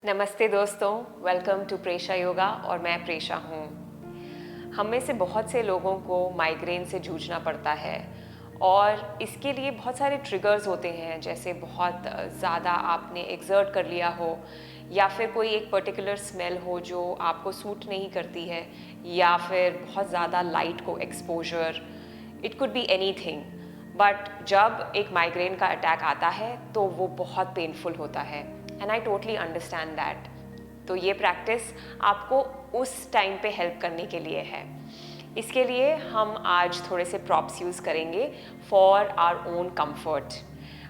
नमस्ते दोस्तों, welcome to Presha yoga और मैं प्रेशा हूँ। हम में से बहुत से लोगों को माइग्रेन से जूझना पड़ता है और इसके लिए बहुत सारे ट्रिगर्स होते हैं, जैसे बहुत ज़्यादा आपने एक्सर्ट कर लिया हो या फिर कोई एक पर्टिकुलर स्मेल हो जो आपको सूट नहीं करती है या फिर बहुत ज़्यादा लाइट को exposure. It could be anything, but जब एक माइग्रेन का अटैक आता है तो वो बहुत पेनफुल होता है and I totally understand that. तो ये प्रैक्टिस आपको उस टाइम पे हेल्प करने के लिए है। इसके लिए हम आज थोड़े से प्रॉप्स यूज़ करेंगे फॉर आवर ओन कंफर्ट।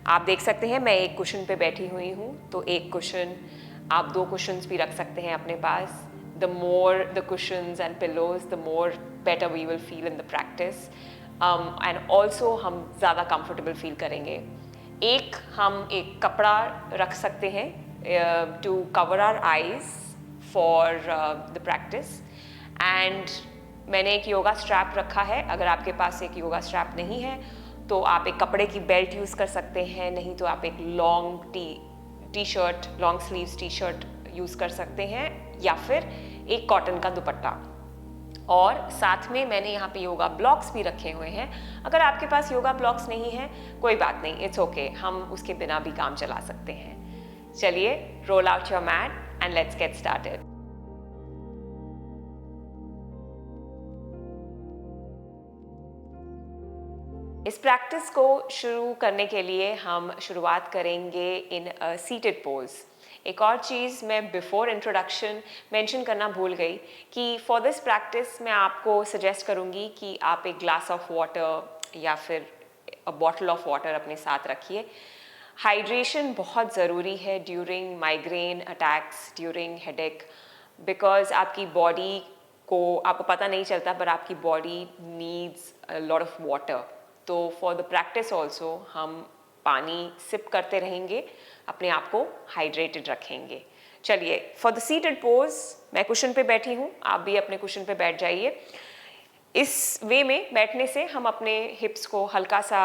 आप देख सकते हैं मैं एक कुशन पे बैठी हुई हूँ, तो एक कुशन, आप दो कुशन्स भी रख सकते हैं अपने पास। The more the cushions and pillows the more better we will feel in the practice and also हम ज़्यादा कंफर्टेबल फील करेंगे। हम एक कपड़ा रख सकते हैं to cover our eyes for the practice and मैंने एक योगा स्ट्रैप रखा है। अगर आपके पास एक योगा स्ट्रैप नहीं है तो आप एक कपड़े की बेल्ट यूज़ कर सकते हैं, नहीं तो आप एक long T shirt, long sleeves T shirt use कर सकते हैं या फिर एक कॉटन का दुपट्टा। और साथ में मैंने यहाँ पे योगा ब्लॉक्स भी रखे हुए हैं। अगर आपके पास योगा ब्लॉक्स नहीं है कोई बात नहीं, इट्स ओके, हम उसके बिना भी काम चला सकते हैं। चलिए, roll out your mat and let's get started. इस प्रैक्टिस को शुरू करने के लिए हम शुरुआत करेंगे इन सीटेड पोज। एक और चीज़ मैं बिफोर इंट्रोडक्शन मेंशन करना भूल गई कि फॉर दिस प्रैक्टिस मैं आपको सजेस्ट करूँगी कि आप एक ग्लास ऑफ वाटर या फिर अ बॉटल ऑफ वाटर अपने साथ रखिए। हाइड्रेशन बहुत ज़रूरी है during migraine attacks, during headache, because आपकी बॉडी को आपको पता नहीं चलता पर आपकी body needs a lot of water. तो फॉर द प्रैक्टिस ऑल्सो हम पानी सिप करते रहेंगे, अपने आप को हाइड्रेटेड रखेंगे। चलिए, फॉर द सीटेड पोज मैं कुशन पे बैठी हूँ, आप भी अपने कुशन पे बैठ जाइए। इस वे में बैठने से हम अपने हिप्स को हल्का सा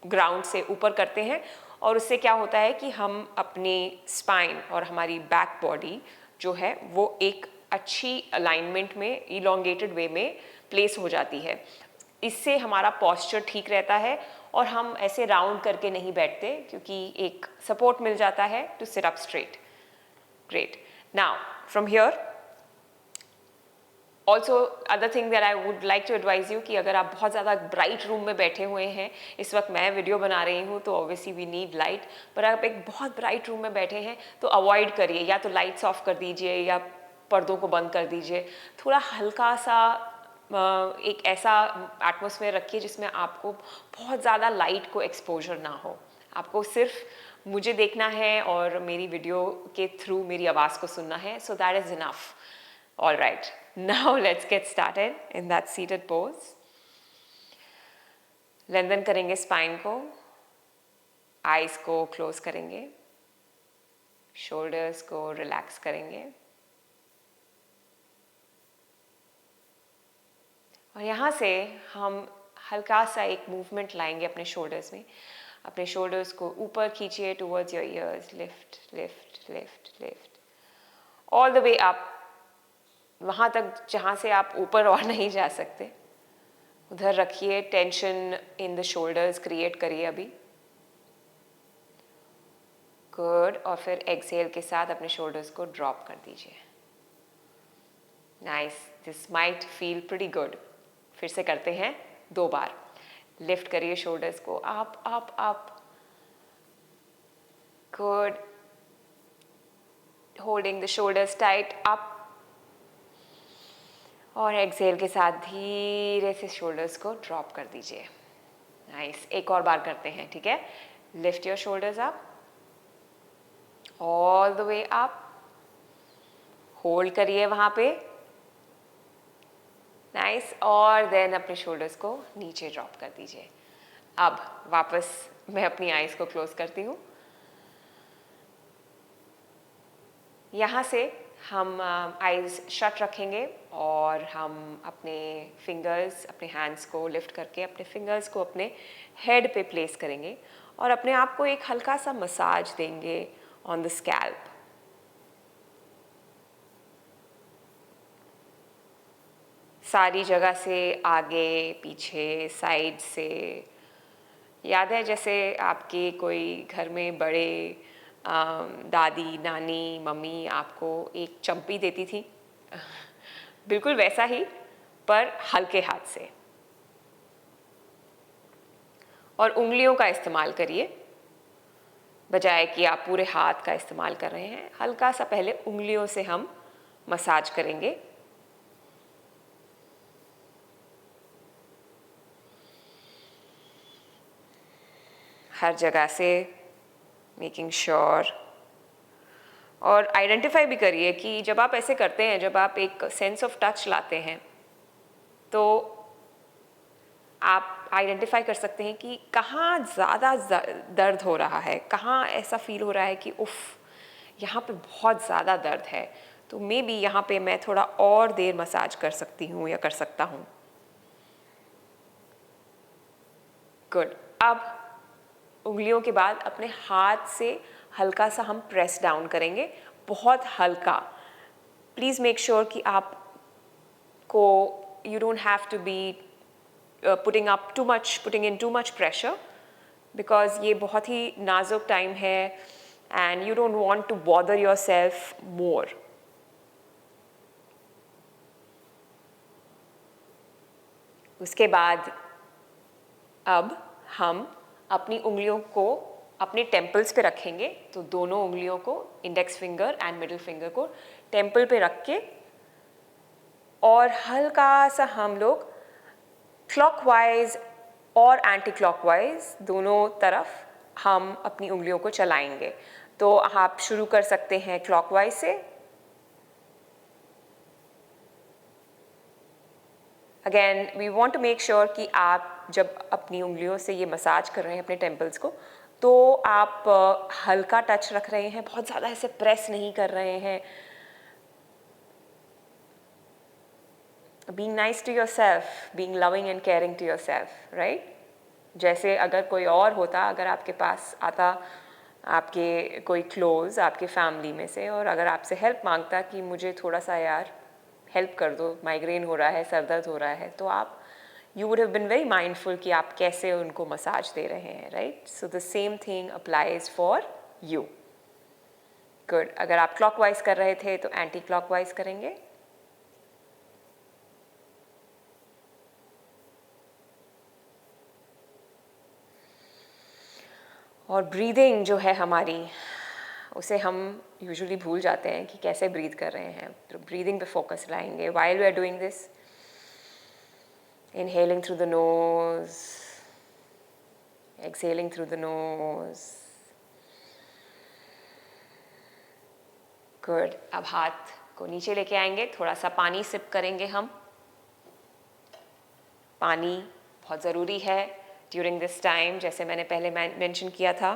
ग्राउंड से ऊपर करते हैं और उससे क्या होता है कि हम अपने स्पाइन और हमारी बैक बॉडी जो है वो एक अच्छी अलाइनमेंट में, इलोंगेटेड वे में प्लेस हो जाती है। इससे हमारा पॉस्चर ठीक रहता है और हम ऐसे राउंड करके नहीं बैठते, क्योंकि एक सपोर्ट मिल जाता है to sit up straight. Great. Now from here also other thing that I would like to advise you कि अगर आप बहुत ज़्यादा ब्राइट रूम में बैठे हुए हैं, इस वक्त मैं वीडियो बना रही हूँ तो ऑब्वियसली वी नीड लाइट, पर आप एक बहुत ब्राइट रूम में बैठे हैं तो अवॉइड करिए, या तो लाइट्स ऑफ कर दीजिए या पर्दों को बंद कर दीजिए। थोड़ा हल्का सा एक ऐसा एटमॉस्फेयर रखिए जिसमें आपको बहुत ज़्यादा लाइट को एक्सपोजर ना हो। आपको सिर्फ मुझे देखना है और मेरी वीडियो के थ्रू मेरी आवाज़ को सुनना है, so that is enough. All right, now let's get started in that seated pose. Lengthen करेंगे स्पाइन को, आईज को क्लोज करेंगे, शोल्डर्स को रिलैक्स करेंगे और यहाँ से हम हल्का सा एक मूवमेंट लाएंगे अपने शोल्डर्स में। अपने शोल्डर्स को ऊपर खींचिए towards your ears, lift lift lift lift all the way up, वहाँ तक जहाँ से आप ऊपर और नहीं जा सकते, उधर रखिए। Tension in the shoulders create करिए अभी। गुड। और फिर एक्सहेल के साथ अपने शोल्डर्स को ड्रॉप कर दीजिए। Nice, this might feel pretty good. फिर से करते हैं 2 बार। लिफ्ट करिए शोल्डर्स को, up up up. Good. Holding the shoulders tight up और एक्सहेल के साथ धीरे से शोल्डर्स को ड्रॉप कर दीजिए। नाइस, एक और बार करते हैं, ठीक है। Lift your shoulders up all the way up, hold करिए वहां पे। नाइस, और देन अपने शोल्डर्स को नीचे ड्रॉप कर दीजिए। अब वापस मैं अपनी आईज को क्लोज करती हूँ। यहाँ से हम आईज शट रखेंगे और हम अपने फिंगर्स, अपने हैंड्स को लिफ्ट करके अपने फिंगर्स को अपने हेड पे प्लेस करेंगे और अपने आप को एक हल्का सा मसाज देंगे ऑन द स्कैल्प। सारी जगह से, आगे पीछे साइड से। याद है जैसे आपके कोई घर में बड़े दादी नानी मम्मी आपको एक चम्पी देती थी बिल्कुल वैसा ही, पर हल्के हाथ से। और उंगलियों का इस्तेमाल करिए, बजाय कि आप पूरे हाथ का इस्तेमाल कर रहे हैं। हल्का सा पहले उंगलियों से हम मसाज करेंगे। हर जगह से, मेकिंग श्योर। और आइडेंटिफाई भी करिए कि जब आप ऐसे करते हैं, जब आप एक सेंस ऑफ टच लाते हैं, तो आप आइडेंटिफाई कर सकते हैं कि कहाँ ज़्यादा दर्द हो रहा है, कहाँ ऐसा फील हो रहा है कि उफ़ यहाँ पे बहुत ज़्यादा दर्द है, तो मे बी यहाँ पे मैं थोड़ा और देर मसाज कर सकती हूँ या कर सकता हूँ। गुड। अब उंगलियों के बाद अपने हाथ से हल्का सा हम प्रेस डाउन करेंगे, बहुत हल्का। प्लीज़ मेक श्योर कि आपको you don't have to be putting in too much pressure, because ये बहुत ही नाजुक टाइम है and you don't want to bother yourself more. उसके बाद अब हम अपनी उंगलियों को अपने टेम्पल्स पे रखेंगे। तो दोनों उंगलियों को, index finger and middle finger को टेम्पल पे रख के, और हल्का सा हम लोग क्लॉकवाइज और एंटी क्लॉकवाइज दोनों तरफ हम अपनी उंगलियों को चलाएंगे। तो आप शुरू कर सकते हैं क्लॉकवाइज से। Again we want to make sure कि आप जब अपनी उंगलियों से ये मसाज कर रहे हैं अपने टेम्पल्स को, तो आप हल्का टच रख रहे हैं, बहुत ज़्यादा ऐसे प्रेस नहीं कर रहे हैं। Being nice to yourself, being loving and caring to yourself, right? जैसे अगर कोई और होता, अगर आपके पास आता आपके कोई क्लोज आपके फैमिली में से, और अगर आपसे हेल्प मांगता कि मुझे थोड़ा सा यार हेल्प कर दो, माइग्रेन हो रहा है, सर दर्द हो रहा है, तो आप you would have been very mindful कि आप कैसे उनको मसाज दे रहे हैं, right? So the same thing applies for you. Good. अगर आप क्लॉकवाइज कर रहे थे तो एंटी क्लॉकवाइज करेंगे। और ब्रीदिंग जो है हमारी, उसे हम यूजुअली भूल जाते हैं कि कैसे ब्रीथ कर रहे हैं। तो ब्रीदिंग पे फोकस लाएंगे। While we are doing this, inhaling through the nose, exhaling through the nose. Good. अब हाथ को नीचे लेके आएंगे, थोड़ा सा पानी सिप करेंगे हम। पानी बहुत ज़रूरी है ड्यूरिंग दिस टाइम, जैसे मैंने पहले मेंशन किया था।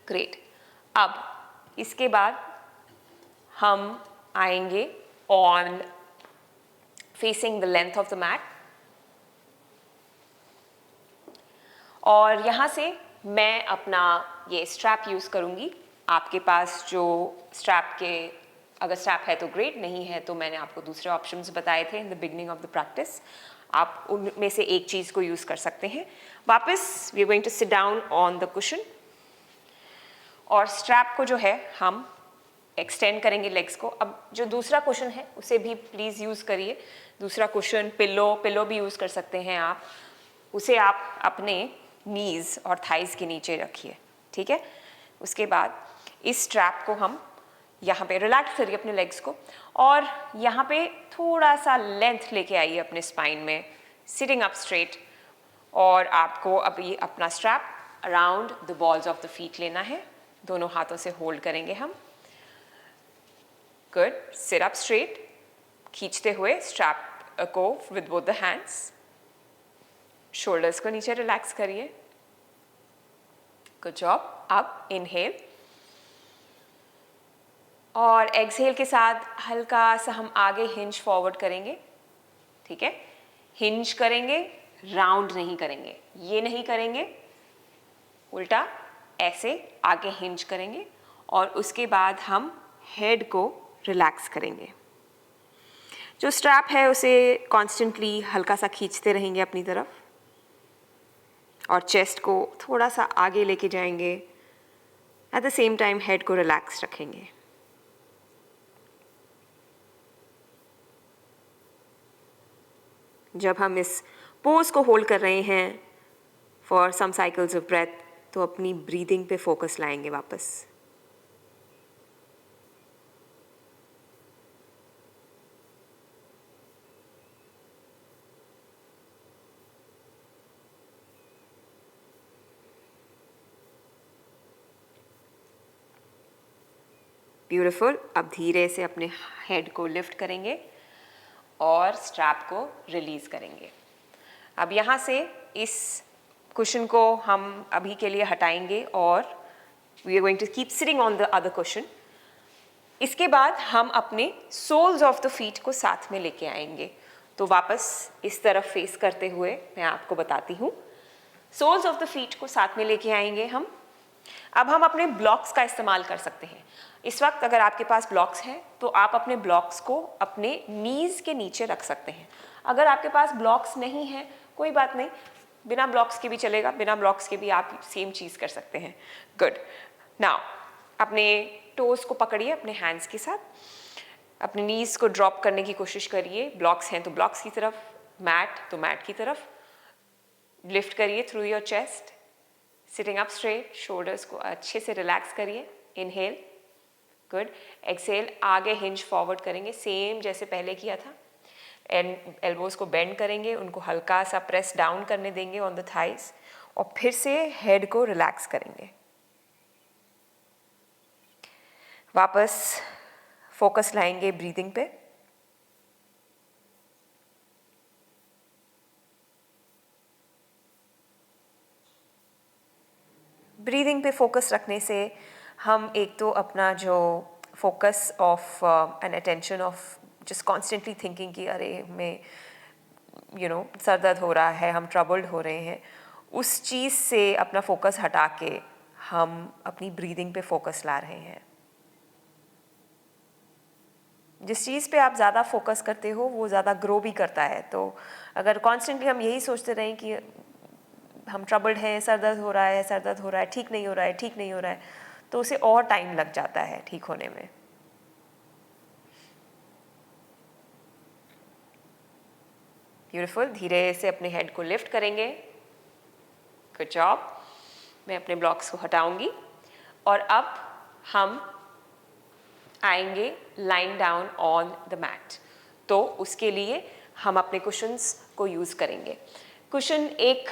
ग्रेट। अब इसके बाद हम आएंगे on facing the length of the mat, और यहाँ से मैं अपना ये स्ट्रैप यूज़ करूँगी। आपके पास जो स्ट्रैप के, अगर स्ट्रैप है तो ग्रेट, नहीं है तो मैंने आपको दूसरे ऑप्शंस बताए थे in the beginning of the practice. आप उनमें से एक चीज़ को यूज़ कर सकते हैं। वापस we are going to sit down on the cushion, और स्ट्रैप को जो है हम एक्सटेंड करेंगे लेग्स को। अब जो दूसरा कुशन है उसे भी प्लीज़ यूज़ करिए। दूसरा कुशन, पिलो भी यूज़ कर सकते हैं आप। उसे आप अपने नीज़ और थाइज़ के नीचे रखिए, ठीक है? उसके बाद इस स्ट्रैप को हम यहाँ पे रिलैक्स करिए अपने लेग्स को, और यहाँ पे थोड़ा सा लेंथ लेके आइए अपने स्पाइन में, सिटिंग अप स्ट्रेट। और आपको अभी अपना strap around the balls of the feet लेना है। दोनों हाथों से होल्ड करेंगे हम। गुड। सिट अप स्ट्रेट, खींचते हुए स्ट्रैप को with both the hands. Shoulders को नीचे रिलैक्स करिए। Good job. अब इनहेल, और एक्सहेल के साथ हल्का सा हम आगे हिंज फॉरवर्ड करेंगे, ठीक है? हिंज करेंगे, राउंड नहीं करेंगे, ये नहीं करेंगे, उल्टा ऐसे आगे हिंज करेंगे, और उसके बाद हम हेड को रिलैक्स करेंगे। जो स्ट्रैप है उसे कॉन्स्टेंटली हल्का सा खींचते रहेंगे अपनी तरफ और चेस्ट को थोड़ा सा आगे लेके जाएंगे। At the same time head को रिलैक्स रखेंगे। जब हम इस पोज को होल्ड कर रहे हैं for some cycles of breath तो अपनी ब्रीदिंग पे फोकस लाएंगे वापस। ब्यूटीफुल। अब धीरे से अपने हेड को लिफ्ट करेंगे और स्ट्रैप को रिलीज करेंगे। अब यहाँ से इस कुशन को हम अभी के लिए हटाएंगे और we are going to keep sitting on the other cushion. इसके बाद हम अपने सोल्स ऑफ द फीट को साथ में लेके आएंगे। तो वापस इस तरफ फेस करते हुए मैं आपको बताती हूँ। सोल्स ऑफ द फीट को साथ में लेके आएंगे हम। अब हम अपने ब्लॉक्स का इस्तेमाल कर सकते हैं। इस वक्त अगर आपके पास ब्लॉक्स हैं तो आप अपने ब्लॉक्स को अपने नीज के नीचे रख सकते हैं। अगर आपके पास ब्लॉक्स नहीं है कोई बात नहीं, बिना ब्लॉक्स के भी चलेगा, बिना ब्लॉक्स के भी आप सेम चीज़ कर सकते हैं। गुड। नाउ अपने टोज को पकड़िए अपने हैंड्स के साथ, अपने नीज को ड्रॉप करने की कोशिश करिए। ब्लॉक्स हैं तो ब्लॉक्स की तरफ, मैट तो मैट की तरफ। लिफ्ट करिए through your chest, sitting up straight. Shoulders को अच्छे से रिलैक्स करिए। Inhale, good. एक्सेल, आगे हिंज फॉरवर्ड करेंगे सेम जैसे पहले किया था। एंड एल्बोज को बेंड करेंगे, उनको हल्का सा प्रेस डाउन करने देंगे ऑन द थाइज और फिर से हेड को रिलैक्स करेंगे। वापस फोकस लाएंगे ब्रीदिंग पे। ब्रीदिंग पे फोकस रखने से हम एक तो अपना जो focus of an attention of just constantly thinking कि अरे हमें सर दर्द हो रहा है, हम ट्रबल्ड हो रहे हैं, उस चीज़ से अपना फोकस हटा के हम अपनी ब्रीदिंग पे फोकस ला रहे हैं। जिस चीज़ पे आप ज़्यादा फोकस करते हो वो ज़्यादा ग्रो भी करता है। तो अगर कॉन्स्टेंटली हम यही सोचते रहें कि हम ट्रबल्ड हैं, सर दर्द हो रहा है, सर दर्द हो रहा है, ठीक नहीं हो रहा है, ठीक नहीं हो रहा है, तो उसे और टाइम लग जाता है ठीक होने में। ब्यूटीफुल। धीरे से अपने हेड को लिफ्ट करेंगे। Good job. मैं अपने ब्लॉक्स को हटाऊंगी और अब हम आएंगे line down on the mat. तो उसके लिए हम अपने कुशन्स को यूज़ करेंगे। कुशन एक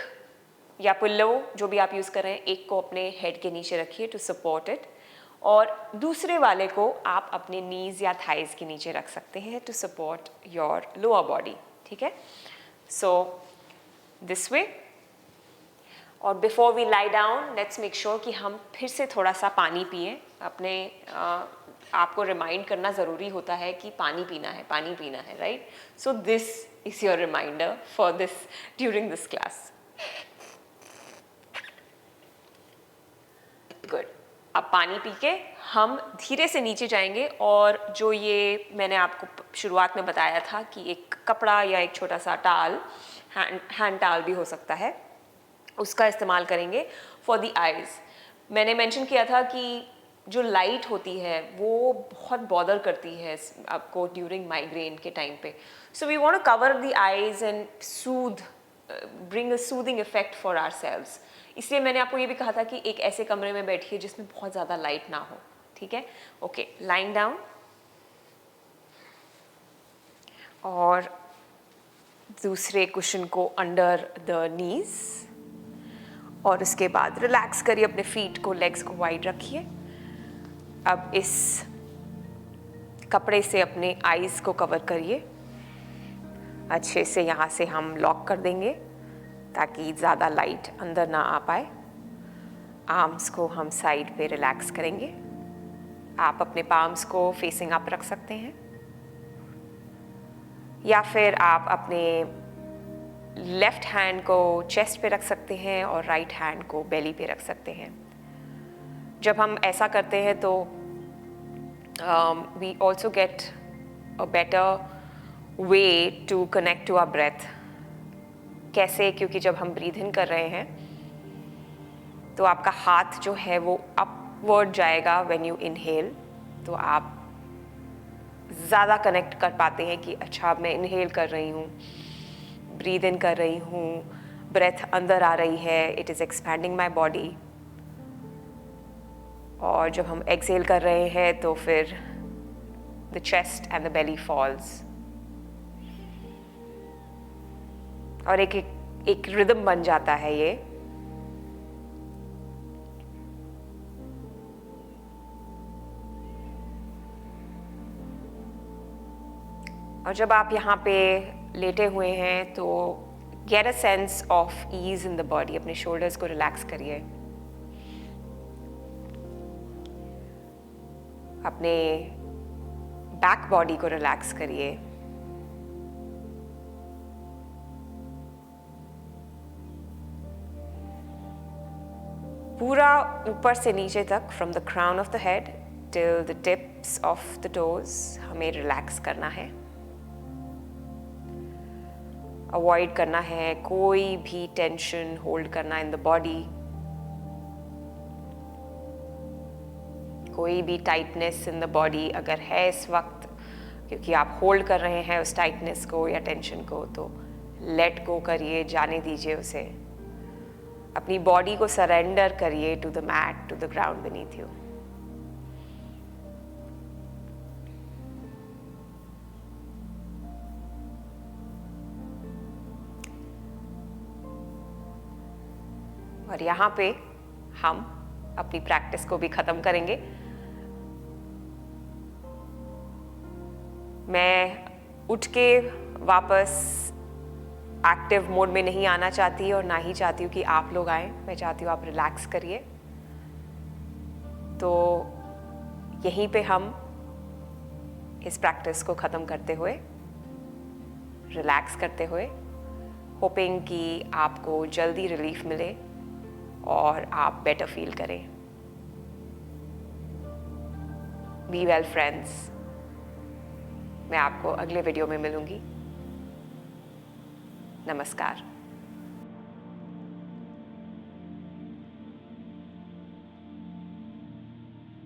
या पिल्लो जो भी आप यूज़ कर रहे हैं, एक को अपने हेड के नीचे रखिए टू सपोर्ट इट और दूसरे वाले को आप अपने नीज या थाइज के नीचे रख सकते हैं to support your lower body. ठीक है, सो दिस वे। और before we lie down let's make sure कि हम फिर से थोड़ा सा पानी पिएं। अपने आपको रिमाइंड करना ज़रूरी होता है कि पानी पीना है, पानी पीना है, right? So this is your reminder for this during this class. Good. अब पानी पी के हम धीरे से नीचे जाएंगे और जो ये मैंने आपको शुरुआत में बताया था कि एक कपड़ा या एक छोटा सा टाल, हैंड टाल भी हो सकता है, उसका इस्तेमाल करेंगे फॉर द आइज़। मैंने मेंशन किया था कि जो लाइट होती है वो बहुत बॉदर करती है आपको ड्यूरिंग माइग्रेन के टाइम पे। So we want to cover the eyes and soothe, bring a soothing effect for ourselves. इसलिए मैंने आपको ये भी कहा था कि एक ऐसे कमरे में बैठिए जिसमें बहुत ज़्यादा लाइट ना हो। ठीक है, ओके। लाइंग डाउन और दूसरे कुशन को अंडर द नीज और उसके बाद रिलैक्स करिए अपने फीट को, लेग्स को वाइड रखिए। अब इस कपड़े से अपने आईज को कवर करिए अच्छे से। यहाँ से हम लॉक कर देंगे ताकि ज़्यादा लाइट अंदर ना आ पाए। आर्म्स को हम साइड पे रिलैक्स करेंगे। आप अपने पाम्स को फेसिंग अप रख सकते हैं या फिर आप अपने लेफ्ट हैंड को चेस्ट पे रख सकते हैं और राइट हैंड को बेली पे रख सकते हैं। जब हम ऐसा करते हैं तो we also get a better way to connect to our breath. कैसे? क्योंकि जब हम ब्रीथ इन कर रहे हैं तो आपका हाथ जो है वो अपवर्ड जाएगा व्हेन यू इनहेल, तो आप ज़्यादा कनेक्ट कर पाते हैं कि अच्छा अब मैं इनहेल कर रही हूँ, ब्रीद इन कर रही हूँ, ब्रेथ अंदर आ रही है, it is expanding my body. और जब हम एक्सहेल कर रहे हैं तो फिर the chest and the belly falls, और एक रिदम बन जाता है ये। और जब आप यहाँ पे लेटे हुए हैं तो get a sense of ease in the body. अपने शोल्डर्स को रिलैक्स करिए, अपने बैक बॉडी को रिलैक्स करिए, पूरा ऊपर से नीचे तक, from the crown of the head till the tips of the toes हमें रिलैक्स करना है। अवॉइड करना है कोई भी टेंशन होल्ड करना इन द बॉडी, कोई भी टाइटनेस इन द बॉडी अगर है इस वक्त, क्योंकि आप होल्ड कर रहे हैं उस टाइटनेस को या टेंशन को, तो लेट गो करिए, जाने दीजिए उसे। अपनी बॉडी को सरेंडर करिए to the mat, to the ground beneath you. और यहाँ पे हम अपनी प्रैक्टिस को भी ख़त्म करेंगे। मैं उठ के वापस एक्टिव मोड में नहीं आना चाहती और ना ही चाहती हूँ कि आप लोग आएँ। मैं चाहती हूँ आप रिलैक्स करिए। तो यहीं पे हम इस प्रैक्टिस को ख़त्म करते हुए, रिलैक्स करते हुए, होपिंग कि आपको जल्दी रिलीफ मिले और आप बेटर फील करें। Be well friends. मैं आपको अगले वीडियो में मिलूंगी। नमस्कार।